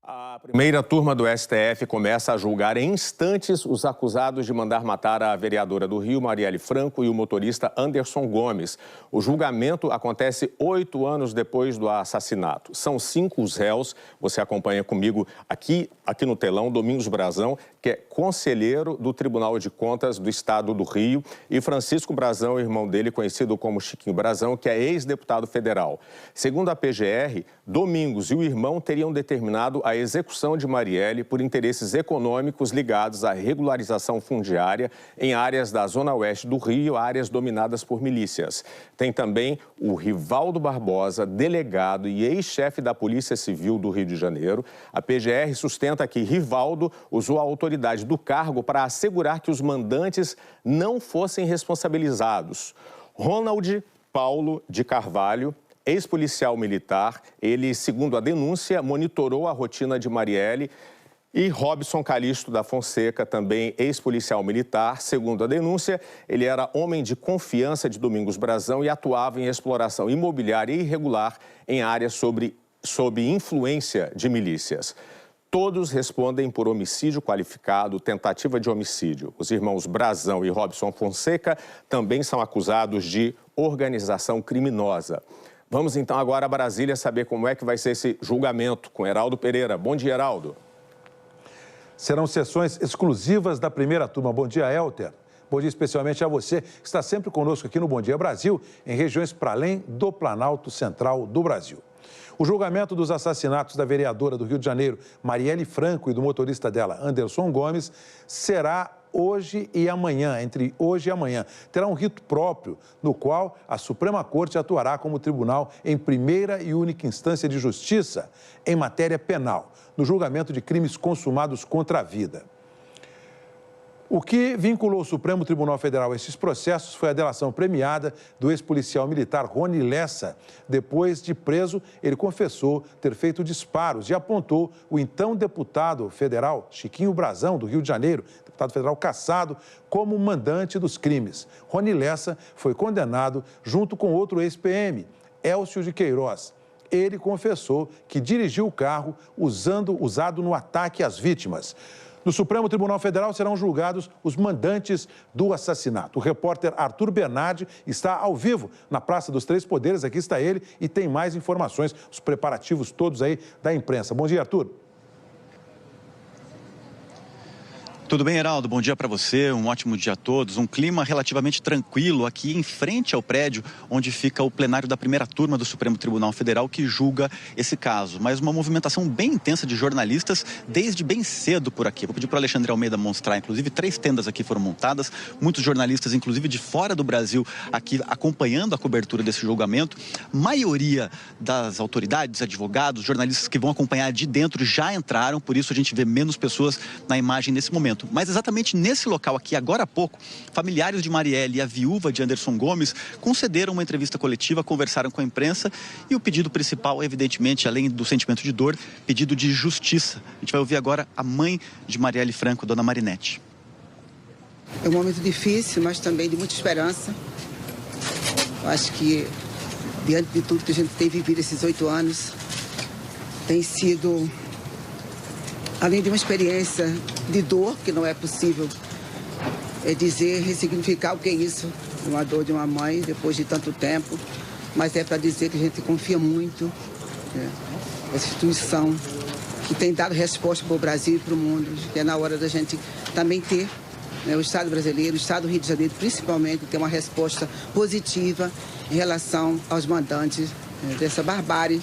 A primeira turma do STF começa a julgar em instantes os acusados de mandar matar a vereadora do Rio, Marielle Franco, e o motorista Anderson Gomes. O julgamento acontece 8 anos depois do assassinato. São 5 os réus. Você acompanha comigo aqui no telão, Domingos Brazão, que é conselheiro do Tribunal de Contas do Estado do Rio, e Francisco Brazão, irmão dele, conhecido como Chiquinho Brazão, que é ex-deputado federal. Segundo a PGR, Domingos e o irmão teriam determinado a execução de Marielle por interesses econômicos ligados à regularização fundiária em áreas da Zona Oeste do Rio, áreas dominadas por milícias. Tem também o Rivaldo Barbosa, delegado e ex-chefe da Polícia Civil do Rio de Janeiro. A PGR sustenta que Rivaldo usou a autoridade do cargo para assegurar que os mandantes não fossem responsabilizados. Ronald Paulo de Carvalho, ex-policial militar, ele, segundo a denúncia, monitorou a rotina de Marielle. E Robson Calixto da Fonseca, também ex-policial militar, segundo a denúncia, ele era homem de confiança de Domingos Brazão e atuava em exploração imobiliária irregular em áreas sob influência de milícias. Todos respondem por homicídio qualificado, tentativa de homicídio. Os irmãos Brazão e Robson Fonseca também são acusados de organização criminosa. Vamos então agora a Brasília saber como é que vai ser esse julgamento com Heraldo Pereira. Bom dia, Heraldo. Serão sessões exclusivas da primeira turma. Bom dia, Elter. Bom dia especialmente a você que está sempre conosco aqui no Bom Dia Brasil, em regiões para além do Planalto Central do Brasil. O julgamento dos assassinatos da vereadora do Rio de Janeiro, Marielle Franco, e do motorista dela, Anderson Gomes, será hoje e amanhã, entre hoje e amanhã. Terá um rito próprio, no qual a Suprema Corte atuará como tribunal em primeira e única instância de justiça em matéria penal, no julgamento de crimes consumados contra a vida. O que vinculou o Supremo Tribunal Federal a esses processos foi a delação premiada do ex-policial militar Rony Lessa. Depois de preso, ele confessou ter feito disparos e apontou o então deputado federal Chiquinho Brazão, do Rio de Janeiro, deputado federal cassado, como mandante dos crimes. Rony Lessa foi condenado junto com outro ex-PM, Elcio de Queiroz. Ele confessou que dirigiu o carro usado no ataque às vítimas. No Supremo Tribunal Federal serão julgados os mandantes do assassinato. O repórter Arthur Bernardi está ao vivo na Praça dos Três Poderes. Aqui está ele e tem mais informações, os preparativos todos aí da imprensa. Bom dia, Arthur. Tudo bem, Heraldo? Bom dia para você, um ótimo dia a todos. Um clima relativamente tranquilo aqui em frente ao prédio onde fica o plenário da primeira turma do Supremo Tribunal Federal que julga esse caso. Mas uma movimentação bem intensa de jornalistas desde bem cedo por aqui. Vou pedir para o Alexandre Almeida mostrar, inclusive 3 tendas aqui foram montadas. Muitos jornalistas, inclusive de fora do Brasil, aqui acompanhando a cobertura desse julgamento. Maioria das autoridades, advogados, jornalistas que vão acompanhar de dentro já entraram, por isso a gente vê menos pessoas na imagem nesse momento. Mas exatamente nesse local aqui, agora há pouco, familiares de Marielle e a viúva de Anderson Gomes concederam uma entrevista coletiva, conversaram com a imprensa e o pedido principal, evidentemente, além do sentimento de dor, pedido de justiça. A gente vai ouvir agora a mãe de Marielle Franco, dona Marinete. É um momento difícil, mas também de muita esperança. Eu acho que, diante de tudo que a gente tem vivido esses 8 anos, tem sido, além de uma experiência de dor, que não é possível ressignificar o que é isso, uma dor de uma mãe depois de tanto tempo, mas é para dizer que a gente confia muito nessa instituição que tem dado resposta para o Brasil e para o mundo, que é na hora da gente também ter, o Estado brasileiro, o Estado do Rio de Janeiro, principalmente, ter uma resposta positiva em relação aos mandantes dessa barbárie.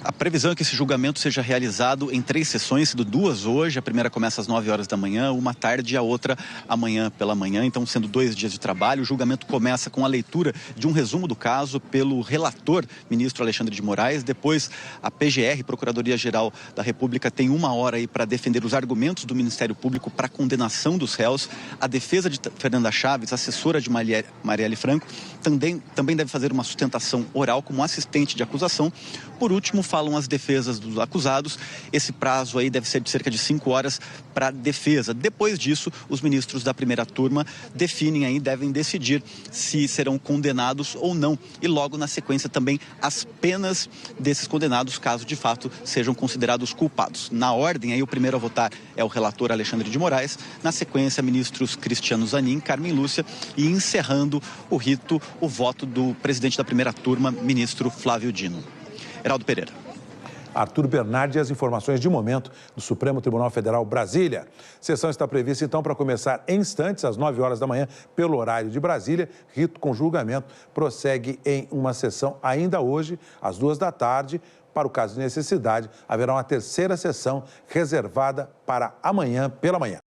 A previsão é que esse julgamento seja realizado em 3 sessões, sendo 2 hoje. A primeira começa às 9 horas da manhã, uma tarde e a outra amanhã pela manhã. Então, sendo 2 dias de trabalho, o julgamento começa com a leitura de um resumo do caso pelo relator, ministro Alexandre de Moraes. Depois, a PGR, Procuradoria-Geral da República, tem 1 hora aí para defender os argumentos do Ministério Público para a condenação dos réus. A defesa de Fernanda Chaves, assessora de Marielle Franco, também deve fazer uma sustentação oral como assistente de acusação. Por último, fala falam as defesas dos acusados. Esse prazo aí deve ser de cerca de 5 horas para defesa. Depois disso, os ministros da primeira turma devem decidir se serão condenados ou não. E logo na sequência também as penas desses condenados, caso de fato sejam considerados culpados. Na ordem, aí o primeiro a votar é o relator Alexandre de Moraes. Na sequência, ministros Cristiano Zanin, Carmen Lúcia e encerrando o rito, o voto do presidente da primeira turma, ministro Flávio Dino. Heraldo Pereira. Arthur Bernardi e as informações de momento do Supremo Tribunal Federal, Brasília. A sessão está prevista, então, para começar em instantes, às 9 horas da manhã, pelo horário de Brasília. Rito com julgamento prossegue em uma sessão ainda hoje, às 2 da tarde. Para o caso de necessidade, haverá uma terceira sessão reservada para amanhã pela manhã.